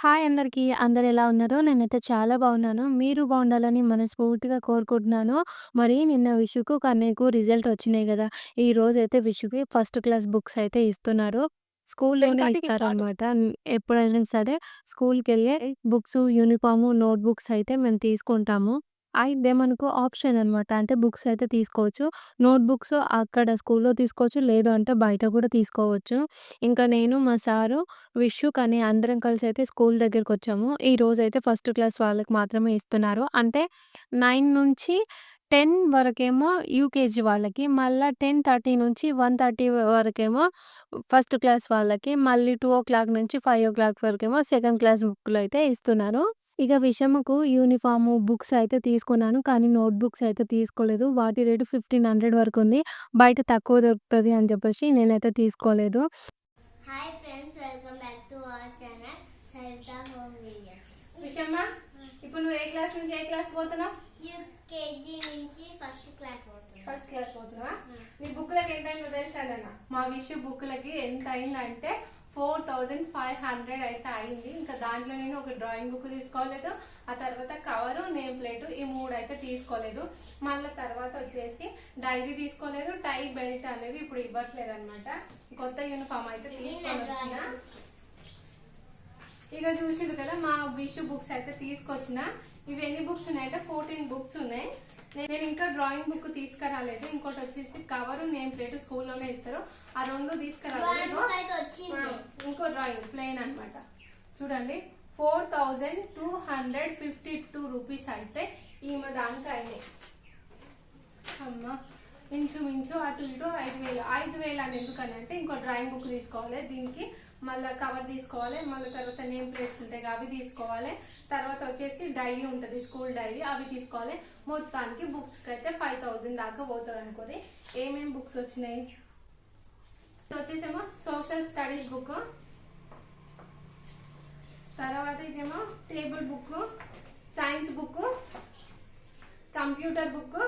Hi అందరికీ. అందరూ ఎలా ఉన్నారో? నేనైతే చాలా బాగున్నాను. మీరు బాగుండాలని మనస్ఫూర్తిగా కోరుకుంటున్నాను. మరి నిన్న విషుకు, కన్నయ్యకు రిజల్ట్ వచ్చినాయి గదా! ఈరోజైతే విషుకి ఫస్ట్ క్లాస్ బుక్స్ అయితే ఇస్తున్నారు. స్కూల్లోనే ఇస్తారనమాట. ఎప్పుడైనా సరే స్కూల్‌కెళ్ళే బుక్సు, యూనిఫార్ము, నోట్ బుక్స్ అయితే మేము తీసుకుంటాము. అయితే మనకు ఆప్షన్ అనమాట. అంటే బుక్స్ అయితే తీసుకోవచ్చు. నోట్ బుక్స్ అక్కడ స్కూల్‌లో తీసుకోవచ్చు. లేదు అంటే బయట కూడా తీసుకోవచ్చు. ఇంకా నేను, మా సారు, విషు, కానీ అందరం కలిసైతే స్కూల్ దగ్గరకొచ్చాము. ఈరోజైతే ఫస్ట్ క్లాస్ వాళ్ళకి మాత్రమే ఇస్తున్నారు. అంటే 9 నుంచి 10 వరకేమో యూకేజీ వాళ్ళకి, మళ్ళా 10:30 నుంచి 1:30 వరకేమో ఫస్ట్ క్లాస్ వాళ్ళకి, మళ్ళీ 2:00 నుంచి 5:00 వరకేమో సెకండ్ క్లాస్ బుక్కులయితే ఇస్తున్నారు. ఇక విషమకు యూనిఫార్ము, బుక్స్ అయితే తీసుకున్నాను. కానీ నోట్ బుక్స్ అయితే తీసుకోలేదు. వాటి రేటు 1500 వరకుంది. బయట తక్కువ దొరుకుతది అని చెప్పేసి నేనైతే తీసుకోలేదు. Hi friends, welcome back to our channel Saritha home videos. Vishamma, ఇప్పుడు నువ్వు ఏ క్లాస్ నుంచి ఏ క్లాస్ పోతున్నావు? యూకేజీ నుంచి ఫస్ట్ క్లాస్ పోతున్నా. ఫస్ట్ క్లాస్ పోతున్నావా? నీ బుక్లకి ఎంత అయిందో తెలుసా అన్న? మా విషు బుక్లకి ఎంత అయిందంటే 4500 అయితే అయింది. ఇంకా దాంట్లో నేను ఒక డ్రాయింగ్ బుక్ తీసుకోలేదు, ఆ తర్వాత కవరు, నేమ్ ప్లేట్, ఈ 3 అయితే తీసుకోలేదు. మళ్ళీ తర్వాత వచ్చేసి డైరీ తీసుకోలేదు. టై, బెల్ట్ అనేవి ఇప్పుడు ఇవ్వట్లేదు అనమాట. కొత్త యూనిఫామ్ అయితే తీసుకొని వచ్చిన. ఇక చూసిరు కదా, మా విషు బుక్స్ అయితే తీసుకొచ్చిన. ఇవి ఎన్ని బుక్స్ ఉన్నాయంటే 14 బుక్స్ ఉన్నాయి. నేను ఇంకా డ్రాయింగ్ బుక్ తీసుకురాలేదు. ఇంకోటి వచ్చేసి కవరు, నేమ్ ప్లేట్ స్కూల్లోనే ఇస్తారు, ఆ 2 తీసుకురాలేదు. ఇంకో డ్రాయింగ్ ప్లెయిన్ అనమాట. చూడండి, 4252 రూపీస్ అయితే ఈమె దానికి అయినాయి. అమ్మ, ఇంచుమించు అటు ఇటు 5000. 5000 అని ఎందుకని అంటే ఇంకో డ్రాయింగ్ బుక్ తీసుకోవాలి, దీనికి మళ్ళీ కవర్ తీసుకోవాలి, మళ్ళీ తర్వాత నేమ్ ప్లేట్స్ ఉంటాయి అవి తీసుకోవాలి, తర్వాత వచ్చేసి డైరీ ఉంటుంది స్కూల్ డైరీ, అవి తీసుకోవాలి. మొత్తానికి బుక్స్కి అయితే 5000 దాకా పోతుంది అనుకోని. ఏమేమి బుక్స్ వచ్చినాయి వచ్చేసేమో సోషల్ స్టడీస్ బుక్, తర్వాత ఇదేమో table book, science book, computer book,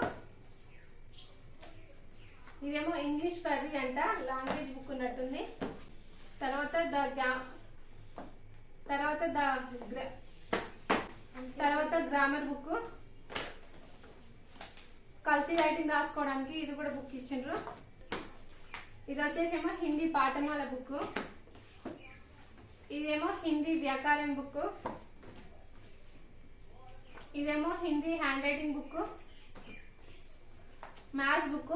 ఇదేమో ఇంగ్లీష్ ఫర్రీ అంట, లాంగ్వేజ్ బుక్ ఉన్నట్టుంది. తర్వాత గ్రామర్ బుక్, కలిసి రైటింగ్ రాసుకోవడానికి ఇది కూడా బుక్ ఇచ్చిండ్రు. ఇది వచ్చేసేమో హిందీ పాఠమాల బుక్, ఇదేమో హిందీ వ్యాకరణ బుక్, ఇదేమో Hindi hand writing book, maths book,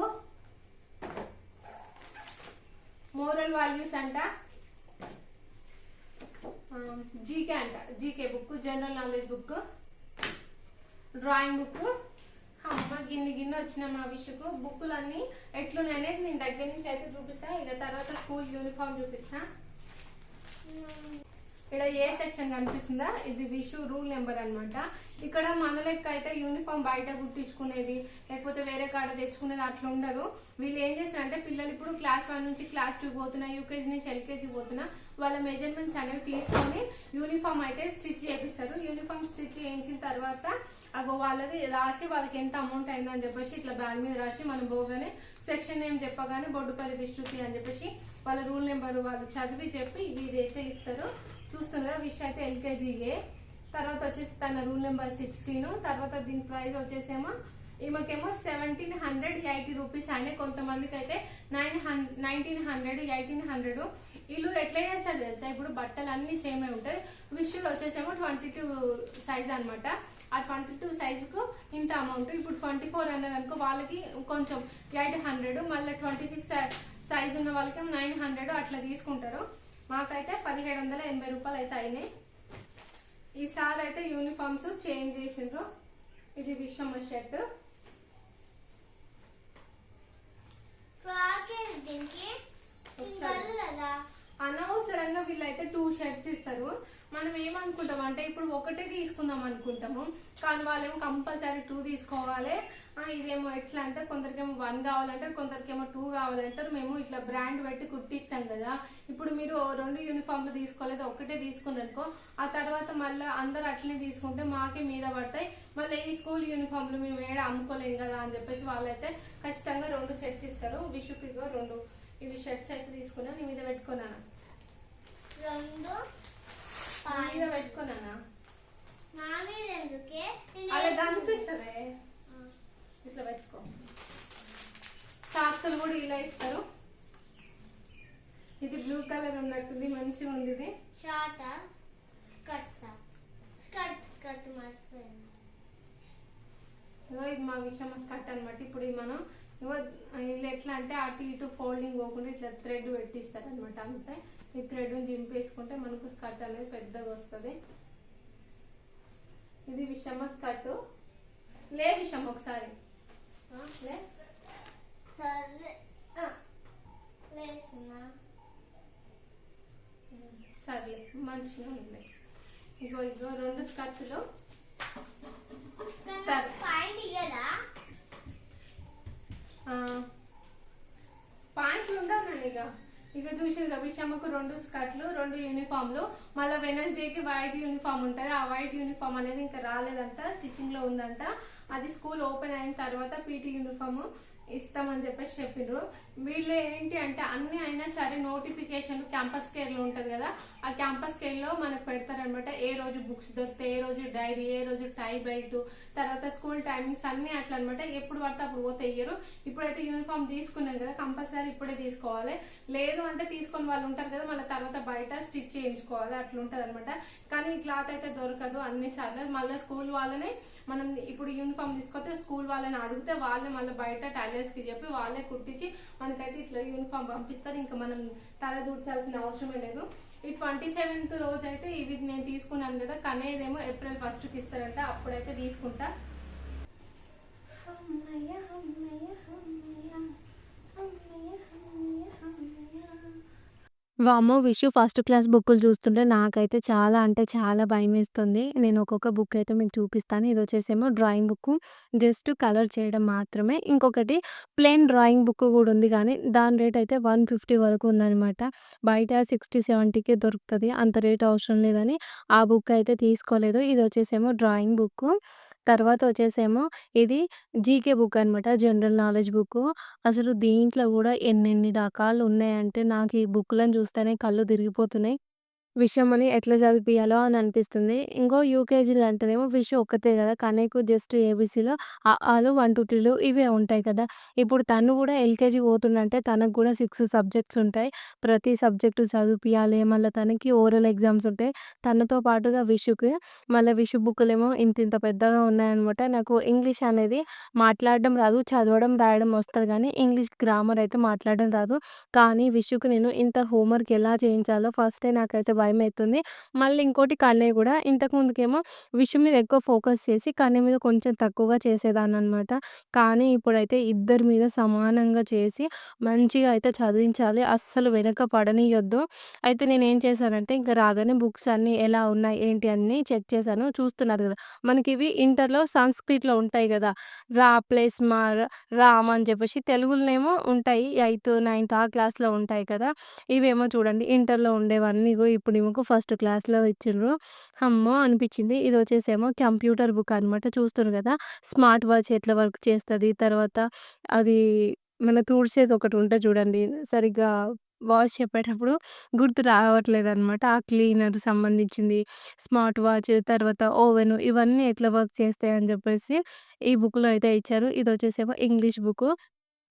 moral values అంట, జీకే అంట, GK book, general knowledge book, drawing book. అమ్మ, గిన్నె వచ్చిన మా విషయకు బుక్కులన్నీ ఎట్లున్నాయనేది నేను దగ్గర నుంచి అయితే చూపిస్తా. ఇక తర్వాత స్కూల్ యూనిఫామ్ చూపిస్తా. ఇక్కడ ఏ సెక్షన్ కనిపిస్తుందా, ఇది విషు రూల్ నెంబర్ అనమాట. ఇక్కడ మన లెక్క అయితే యూనిఫామ్ బయట కుట్టించుకునేది, లేకపోతే వేరే కాడ తెచ్చుకునేది అట్లా ఉండదు. వీళ్ళు ఏం చేస్తారంటే, పిల్లలు ఇప్పుడు క్లాస్ 1 నుంచి క్లాస్ 2 పోతున్నా, యూకేజీ నుంచి ఎల్కేజీ పోతున్నా, వాళ్ళ మెజర్మెంట్స్ అనేవి తీసుకొని యూనిఫామ్ అయితే స్టిచ్ చేపిస్తారు. యూనిఫామ్ స్టిచ్ చేయించిన తర్వాత అగో వాళ్ళకి రాసి, వాళ్ళకి ఎంత అమౌంట్ అయిందని చెప్పేసి ఇట్లా బ్యాగ్ మీద రాసి, మనం పోగానే సెక్షన్ నేమ్ చెప్పగానే బొడ్డుపల్లి విశ్రుతి అని చెప్పేసి వాళ్ళ రూల్ నెంబర్ వాళ్ళు చదివి చెప్పి ఇది అయితే ఇస్తారు. చూస్తున్నారు, విష్ అయితే ఎల్కేజీఏ. తర్వాత వచ్చేసి తన రూల్ నెంబర్ 16. తర్వాత దీని ప్రైస్ వచ్చేసేమో ఈమెకేమో 1780 రూపీస్ అనే, కొంతమందికి అయితే 1900, 1800. వీళ్ళు ఎట్లా చేస్తారు తెలుసా, ఇప్పుడు బట్టలు అన్ని సేమే ఉంటాయి. విష్ వచ్చేసేమో 22 సైజ్ అనమాట. ఆ 22 సైజుకు ఇంత అమౌంట్. ఇప్పుడు 24 అన్నది అనుకో, వాళ్ళకి కొంచెం 800, మళ్ళీ 26 సైజ్ ఉన్న వాళ్ళకి 900 అట్లా తీసుకుంటారు. మాకైతే 1780 రూపాయలు అయితే అయినాయి. ఈసారి అయితే యూనిఫామ్స్ చేంజ్ చేసిండ్రు. ఇది విషమ్మ షర్ట్, అనవసరంగా వీళ్ళైతే 2 షర్ట్స్ ఇస్తారు. మనం ఏమనుకుంటాం అంటే ఇప్పుడు ఒకటే తీసుకుందాం అనుకుంటాము, కానీ వాళ్ళేమో కంపల్సరీ 2 తీసుకోవాలి. ఇదేమో ఎట్లా అంటే కొందరికేమో 1 కావాలంటారు, కొందరికేమో 2 కావాలంటారు. మేము ఇట్లా బ్రాండ్ పెట్టి కుట్టిస్తాం కదా. ఇప్పుడు మీరు 2 యూనిఫామ్లు తీసుకోలేదు, ఒకటే తీసుకున్నారనుకో, ఆ తర్వాత మళ్ళీ అందరు అట్లనే తీసుకుంటే మాకే మీద పడతాయి. మళ్ళీ ఈ స్కూల్ యూనిఫామ్లు మేము ఏడ అమ్ముకోలేం కదా అని చెప్పేసి వాళ్ళైతే ఖచ్చితంగా 2 సెట్స్ ఇస్తారు. విషుకి 2 ఇవి షర్ట్స్ అయితే తీసుకున్నాను, నీ మీద పెట్టుకున్నాను. మీద పెట్టుకున్నానా నా మీద ఎందుకే అలా కనిపిస్తుంది. ఇట్లా పెట్టుకో. సాక్స్లు కూడా ఇలా ఇస్తారు. ఇది బ్లూ కలర్ ఉన్నట్టుంది, మంచిగా ఉంది. ఇది షార్టా స్కర్ట్ స్కర్ట్ మర్చిపోయాను. ఇది మా విషయం స్కర్ట్ అనమాట. ఇప్పుడు ఇది మనం వీళ్ళు ఎట్లా అంటే అటు ఇటు ఫోల్డింగ్ పోకుండా ఇట్లా థ్రెడ్ పెట్టిస్తారు అనమాట. అంతే ఈ థ్రెడ్ జింపేసుకుంటే మనకు స్కర్ట్ అనేది పెద్దగా వస్తుంది. ఇది విషమ స్కర్ట్. లే విషం ఒకసారి లే. సరే వేస్తున్నా. సర్లే మంచిగా ఉన్నాయి. ఇగో ఇగో 2 స్కర్ట్లు. పాయింట్ ఇయ్యదా? పాయింట్లు ఉండవు ఇక చూసిరుగా విషమ్మకు 2 స్కర్ట్లు 2 యూనిఫామ్లు. మళ్ళీ వెనస్డేకి వైట్ యూనిఫామ్ ఉంటుంది. ఆ వైట్ యూనిఫామ్ అనేది ఇంకా రాలేదంట, స్టిచ్చింగ్ లో ఉందంట. అది స్కూల్ ఓపెన్ అయిన తర్వాత పీటీ యూనిఫామ్ ఇస్తామని చెప్పేసి చెప్పిండ్రు. వీళ్ళు ఏంటి అంటే అన్ని అయినా సరే నోటిఫికేషన్ క్యాంపస్ కేర్ లో ఉంటది కదా, ఆ క్యాంపస్ కేర్ లో మనకు పెడతారనమాట. ఏ రోజు బుక్స్ దొరుకుతాయి, ఏ రోజు డైరీ, ఏ రోజు టై బెల్ట్, తర్వాత స్కూల్ టైమింగ్స్ అన్ని అట్లా అనమాట. ఎప్పుడు పడితే అప్పుడు పోతే ఇయ్యరు. ఇప్పుడైతే యూనిఫామ్ తీసుకున్నాం కదా, కంపల్సరీ ఇప్పుడే తీసుకోవాలి. లేదు అంటే తీసుకొని వాళ్ళు ఉంటారు కదా, మళ్ళీ తర్వాత బయట స్టిచ్ చేయించుకోవాలి, అట్లా ఉంటది అనమాట. కానీ ఈ క్లాత్ అయితే దొరకదు అన్నిసార్లు. మళ్ళీ స్కూల్ వాళ్ళనే మనం ఇప్పుడు యూనిఫామ్ తీసుకొస్తే స్కూల్ వాళ్ళని అడిగితే వాళ్ళే మళ్ళీ బయట టైలర్స్ కి చెప్పి వాళ్ళే కుట్టించి మనకైతే ఇట్లా యూనిఫామ్ పంపిస్తారు. ఇంకా మనం తల దూర్చాల్సిన అవసరమే లేదు. ఈ 27th రోజు అయితే ఇవి నేను తీసుకున్నాను కదా, కనేదేమో April 1st ఇస్తారంట, అప్పుడైతే తీసుకుంటా. వామ్మో! విషు ఫస్ట్ క్లాస్ బుక్కులు చూస్తుంటే నాకైతే చాలా అంటే చాలా భయమేస్తుంది. నేను ఒక్కొక్క బుక్ అయితే మీకు చూపిస్తాను. ఇదొచ్చేసేమో డ్రాయింగ్ బుక్కు. జస్ట్ కలర్ చేయడం మాత్రమే. ఇంకొకటి ప్లెయిన్ డ్రాయింగ్ బుక్ కూడా ఉంది కానీ దాని రేట్ అయితే 150 వరకు ఉందనమాట. బయట 60, 70కే దొరుకుతది. అంత రేట్ అవసరం లేదని ఆ బుక్ అయితే తీసుకోలేదు. ఇదొచ్చేసేమో డ్రాయింగ్ బుక్కు. తర్వాత వచ్చేసేమో ఇది జీకే బుక్ అనమాట. General knowledge book. అసలు దీంట్లో గూడా ఎన్నెన్ని రకాలున్నాయంటే నాకు ఈ బుక్‌లను చూస్తేనే కళ్ళు తిరిగిపోతున్నాయి. విషయమని ఎట్లా చదివిపియాలో అని అనిపిస్తుంది. ఇంకో యూకేజీలో అంటేనేమో విషు ఒక్కతే కదా! కనీకు జస్ట్ ఏబీసీలో అ, ఆలు 1, 2, 3లు ఇవే ఉంటాయి కదా! ఇప్పుడు తను కూడా ఎల్‌కేజీ పోతుందంటే తనకు కూడా 6 సబ్జెక్ట్స్ ఉంటాయి. ప్రతి సబ్జెక్టు చదివిపియాలి. మళ్ళీ తనకి ఓరల్ ఎగ్జామ్స్ ఉంటాయి. తనతో పాటుగా విషుకి మళ్ళీ విషు బుక్కులేమో ఇంతింత పెద్దగా ఉన్నాయన్నమాట. నాకు ఇంగ్లీష్ అనేది మాట్లాడడం రాదు. చదవడం, రాయడం వస్తది కానీ ఇంగ్లీష్ గ్రామర్ అయితే మాట్లాడడం రాదు. కానీ విషుకి నేను ఇంత హోంవర్క్ ఎలా చేయించాలో ఫస్టే నాకైతే భయమైతుంది. మళ్ళీ ఇంకోటి కన్నయ్య కూడా ఇంతకుముందుకేమో విషు మీద ఎక్కువ ఫోకస్ చేసి కన్నయ్య మీద కొంచెం తక్కువగా చేసేదాన్ననమాట. కానీ ఇప్పుడైతే ఇద్దరి మీద సమానంగా చేసి మంచిగా అయితే చదివించాలి. అస్సలు వెనక పడనీయొద్దు. అయితే నేనేం చేశానంటే ఇంక రాగానే బుక్స్ అన్నీ ఎలా ఉన్నాయి ఏంటి అన్నీ చెక్ చేశాను. చూస్తున్నారు కదా! మనకివి ఇంటర్‌లో సంస్కృత్‌లో ఉంటాయి కదా! రా ప్లస్ మా రామ్ అని చెప్పేసి తెలుగులోనేమో ఉంటాయి. 8థ్, 9థ్ ఆ క్లాస్‌లో ఉంటాయి కదా! ఇవేమో చూడండి ఇంటర్‌లో ఉండేవన్నీ ఇగో ఇప్పుడు ఈమెకు ఫస్ట్ క్లాస్‌లో ఇచ్చిండ్రు. హమ్మో! అనిపించింది. ఇదొచ్చేసేమో కంప్యూటర్ బుక్ అనమాట. చూస్తుర్రు కదా! స్మార్ట్ వాచ్ ఎట్లా వర్క్ చేస్తది. తర్వాత అది మన తుడిచేది ఒకటి ఉంటది చూడండి. సరిగ్గా వాచ్ చెప్పేటప్పుడు గుర్తు రావట్లేదనమాట. ఆ క్లీనర్ సంబంధించింది, స్మార్ట్ వాచ్, తర్వాత ఓవెన్ ఇవన్నీ ఎట్లా వర్క్ చేస్తాయని చెప్పేసి ఈ బుక్‌లో అయితే ఇచ్చారు. ఇదొచ్చేసేమో ఇంగ్లీష్ బుక్కు.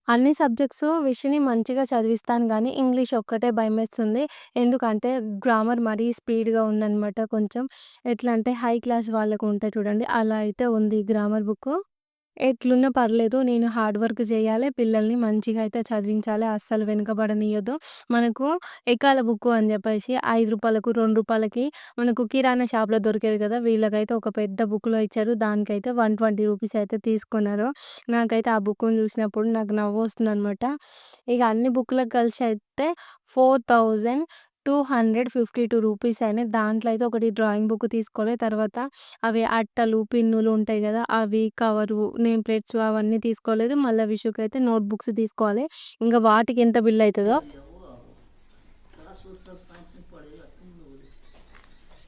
అన్ని సబ్జెక్ట్సు విషుని మంచిగా చదివిస్తాను గానీ, ఇంగ్లీష్ ఒక్కటే భయమేస్తుంది. ఎందుకంటే గ్రామర్ మరీ స్పీడ్‌గా ఉందనమాట కొంచెం. ఎట్లా అంటే హై క్లాస్ వాళ్ళకు ఉంటాయి చూడండి, అలా అయితే ఉంది ఈ గ్రామర్ బుక్కు. ఎట్లున్నా పర్లేదు. నేను హార్డ్ వర్క్ చేయాలి. పిల్లల్ని మంచిగా అయితే చదివించాలి. అస్సలు వెనకబడనీయొద్దు. మనకు ఎకాల బుక్కు అని చెప్పేసి రూ. 5కు, రూ. 2కి మనకు కిరాణా షాప్‌లో దొరికేది కదా! వీళ్ళకైతే ఒక పెద్ద బుక్‌లో ఇచ్చారు. దానికైతే రూ. 120 అయితే తీసుకున్నారు. నాకైతే ఆ బుక్కుని చూసినప్పుడు నాకు నవ్వొస్తుందనమాట. ఇక అన్ని బుక్‌లకు కలిసి అయితే 4252 రూపీస్ అయినాయి. దాంట్లో అయితే ఒకటి డ్రాయింగ్ బుక్ తీసుకోవాలి. తర్వాత అవి అట్టలు, పిన్నులు ఉంటాయి గదా! అవి, కవరు, నేమ్ ప్లేట్స్ అవన్నీ తీసుకోలేదు. మళ్ళా విషుకైతే నోట్ బుక్స్ తీసుకోవాలి. ఇంక వాటికి ఎంత బిల్ అయితదో क्लास वो सब साथ में पढ़ेगा तुम लोग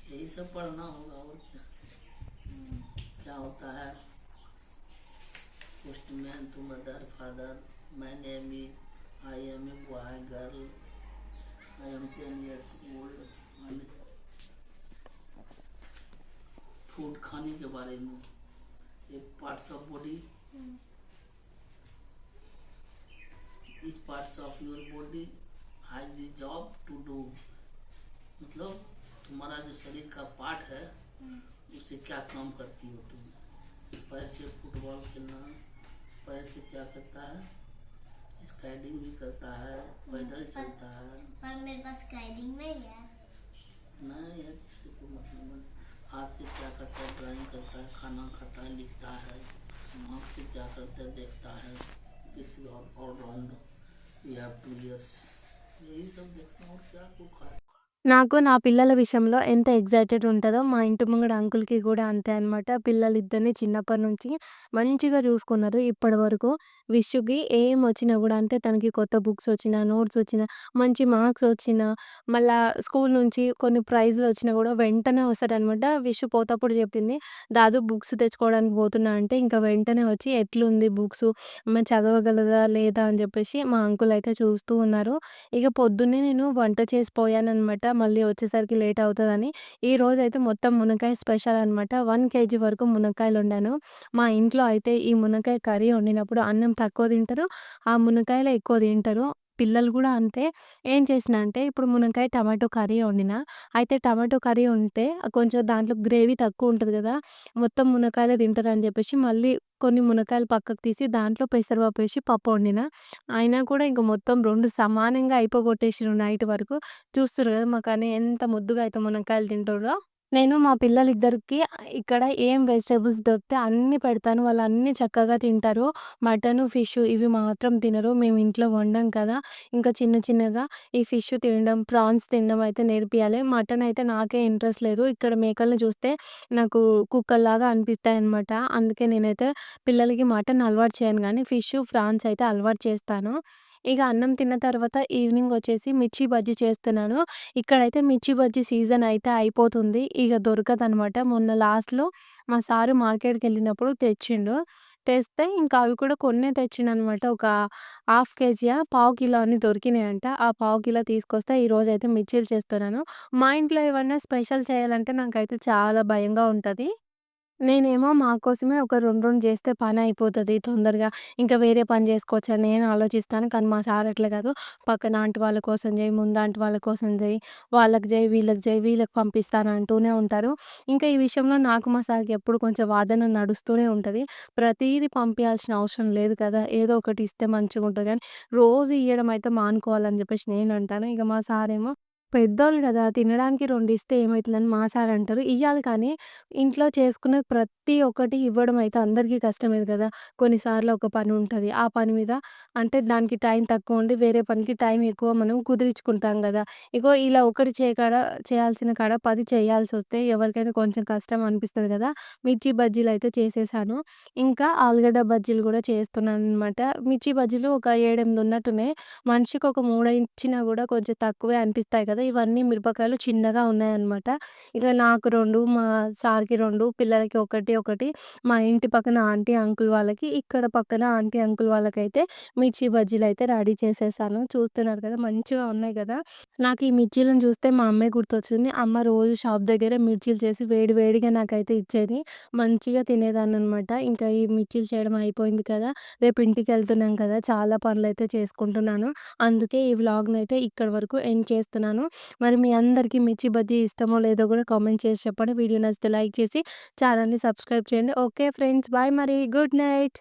यही सब पढ़ना होगा और क्या क्या होता है postman to mother father my name is I am a boy girl I am 10 years old food खाने के बारे में। एक पार्ट्स ऑफ बॉडी, इस parts of your body has the job to do. मतलब तुम्हारा जो शरीर का पार्ट है उससे क्या काम करती हो तुम। पैर से फुटबॉल खेलना, पैर से क्या करता है, स्काइडिंग भी करता है, पैदल चलता है। पर मेरे पास स्काइडिंग नहीं है। नहीं है तो मतलब हाथ से क्या करता है, ड्राइंग करता है, खाना खाता है, लिखता है। आँख से क्या करता है, देखता है। किसी और ऑलराउंड वी हैव 2 इयर्स, यही सब देखता हूँ। क्या को खास నాకు నా పిల్లల విషయంలో ఎంత ఎక్సైటెడ్ ఉంటదో, మా ఇంటి ముంగడ అంకుల్‌కి కూడా అంతే అనమాట. పిల్లలిద్దరిని చిన్నప్పటి నుంచి మంచిగా చూసుకున్నారు ఇప్పటివరకు. విష్‌కి ఏమొచ్చినా గూడా అంటే తనకి కొత్త బుక్స్ వచ్చినా, నోట్స్ వచ్చినా, మంచి మార్క్స్ వచ్చినా, మళ్ళా స్కూల్ నుంచి కొన్ని ప్రైజ్‌లొచ్చినా గూడా వెంటనే వస్తాడనమాట. విష్ పోతప్పుడు చెప్పింది, "దాదు బుక్స్ తెచ్చుకోవడానికి పోతున్నా" అంటే ఇంక వెంటనే వచ్చి "ఎట్లుంది బుక్సు? చదవగలదా లేదా?" అని చెప్పేసి మా అంకుల్ అయితే చూస్తూ ఉన్నారు. ఇక పొద్దున్నే నేను వంట చేసి పోయాననమాట. మళ్ళీ వచ్చేసరికి లేట్ అవుతదని. ఈరోజైతే మొత్తం మునక్కాయ స్పెషల్ అనమాట. 1 కేజీ వరకు మునక్కాయలొండాను. మా ఇంట్లో అయితే ఈ మునక్కాయ కర్రీ వండినప్పుడు అన్నం తక్కువ తింటరు. ఆ మునక్కాయలే ఎక్కువ తింటరు. పిల్లలు గూడా అంతే. ఏం చేసినా అంటే ఇప్పుడు మునక్కాయ టమాటో కర్రీ వండినా, అయితే టమాటో కర్రీ ఉంటే కొంచెం దాంట్లో గ్రేవీ తక్కువుంటది గదా! మొత్తం మునక్కాయలే తింటరని జెప్పేసి మళ్ళీ కొన్ని మునక్కాయలు పక్కకు తీసి దాంట్లో పెసరపప్పేసి పప్పు వండినా. అయినా కూడా ఇంక మొత్తం 2 సమానంగా అయిపోగొట్టేసిర్రు నైట్ వరకు. చూస్తుర్రు గదా! మా కన్నయ్య ఎంత ముద్దుగా అయితే మునక్కాయలు తింటుర్రో. నేను మా పిల్లలిద్దరికీ ఇక్కడ ఏం వెజిటబుల్స్ దొరికితే అన్నీ పెడతాను. వాళ్ళన్నీ చక్కగా తింటారు. మటను, ఫిషు ఇవి మాత్రం తినరు. మేము ఇంట్లో వండం కదా! ఇంకా చిన్న చిన్నగా ఈ ఫిష్ తినడం, ప్రాన్స్ తినడం అయితే నేర్పియాలి. మటన్ అయితే నాకే ఇంట్రెస్ట్ లేదు. ఇక్కడ మేకల్ని చూస్తే నాకు కుక్కల్లాగా అనిపిస్తాయన్నమాట. అందుకే నేనైతే పిల్లలకి మటన్ అలవాటు చేయను గానీ ఫిషు, ఫ్రాన్స్ అయితే అలవాటు చేస్తాను. ఇక అన్నం తిన్న తర్వాత ఈవినింగ్ వచ్చేసి మిర్చి బజ్జీ చేస్తున్నాను. ఇక్కడైతే మిర్చి బజ్జీ సీజన్ అయితే అయిపోతుంది. ఇగ దొరకదనమాట. మొన్న లాస్ట్‌లో మా సారు మార్కెట్‌కెళ్ళినప్పుడు తెచ్చిండు. తెస్తే ఇంకా అవి కూడా కొన్నే తెచ్చిండనమాట. ఒక హాఫ్ కేజీయా, పావు కిలో అని దొరికినాయంట. ఆ పావు కిలో తీసుకొస్తే ఈరోజైతే మిర్చీలు చేస్తున్నాను. మా ఇంట్లో ఏవన్నా స్పెషల్ చేయాలంటే నాకైతే చాలా భయంగా ఉంటది. నేనేమో మా కోసమే ఒక 2, 2 జేస్తే పనయిపోతది తొందరగా. ఇంకా వేరే పని జేసుకోవచ్చని నేను ఆలోచిస్తాను. కానీ మా సార్ అట్లా గాదు. పక్కన ఆంటీ వాళ్ళ కోసం జెయి, ముందాంటి వాళ్ళ కోసం జెయి, వాళ్ళకి జెయి, వీళ్ళకి జెయి, వీళ్ళకి పంపిస్తాను అంటూనే ఉంటారు. ఇంకా ఈ విషయంలో నాకు మా సార్‌కి ఎప్పుడు కొంచెం వాదన నడుస్తూనే ఉంటది. ప్రతీదీ పంపియాల్సిన అవసరం లేదు కదా! ఏదో ఒకటి ఇస్తే మంచిగుంటది గానీ, రోజు ఇయ్యడం అయితే మానుకోవాలని జెప్పేసి నేనంటాను. ఇక మా సారేమో పెద్దోళ్ళు గదా! తినడానికి 2 ఇస్తే ఏమైతుందని మా సార్ అంటారు. ఇయ్యాలి కానీ ఇంట్లో చేసుకునే ప్రతి ఒక్కటి ఇవ్వడం అయితే అందరికీ కష్టమే గదా! కొన్నిసార్లు ఒక పని ఉంటది. ఆ పని మీద అంటే దానికి టైం తక్కువ ఉండి వేరే పనికి టైం ఎక్కువ మనం కుదిరించుకుంటాం గదా! ఇగో ఇలా ఒకటి చేయాల్సిన కాడ 10 చేయాల్సొస్తే ఎవరికైనా కొంచెం కష్టం అనిపిస్తది గదా! మిర్చి బజ్జీలయితే చేసేసాను. ఇంకా ఆలుగడ్డ బజ్జీలు గూడా చేస్తున్నాననమాట. మిర్చి బజ్జీలు ఒక 7, 8 ఉన్నట్టున్నాయి. మనిషికి ఒక 3 ఇచ్చినా గూడా కొంచెం తక్కువే అనిపిస్తాయి కదా! ఇవన్నీ మిరపకాయలు చిన్నగా ఉన్నాయన్నమాట. ఇక నాకు 2, మా సార్‌కి 2, పిల్లలకి ఒకటి, ఒకటి మా ఇంటి పక్కన ఆంటీ, అంకుల్ వాళ్ళకి, ఇక్కడ పక్కన ఆంటీ, అంకుల్ వాళ్ళకైతే మిర్చి బజ్జీలయితే రెడీ చేసేసాను. చూస్తున్నారు కదా! మంచిగా ఉన్నాయి కదా! నాకు ఈ మిర్చీలను చూస్తే మా అమ్మే గుర్తొచ్చింది. అమ్మ రోజు షాప్ దగ్గర మిర్చీలు చేసి వేడి వేడిగా నాకైతే ఇచ్చేది. మంచిగా తినేదాన్ననమాట. ఇంకా ఈ మిర్చీలు చేయడం అయిపోయింది కదా! రేపు ఇంటికెళ్తున్నాం కదా! చాలా పనులైతే చేసుకుంటున్నాను. అందుకే ఈ వ్లాగ్‌నైతే ఇక్కడి వరకు ఎండ్ చేస్తున్నాను. మరి మీ అందరికీ మిర్చి బజ్జీ ఇష్టమో లేదో కూడా కామెంట్ చేసి చెప్పండి. వీడియో నచ్చితే లైక్ చేసి ఛానెల్‌ని సబ్స్క్రైబ్ చేయండి. ఓకే ఫ్రెండ్స్, బాయ్ మరి. Good night.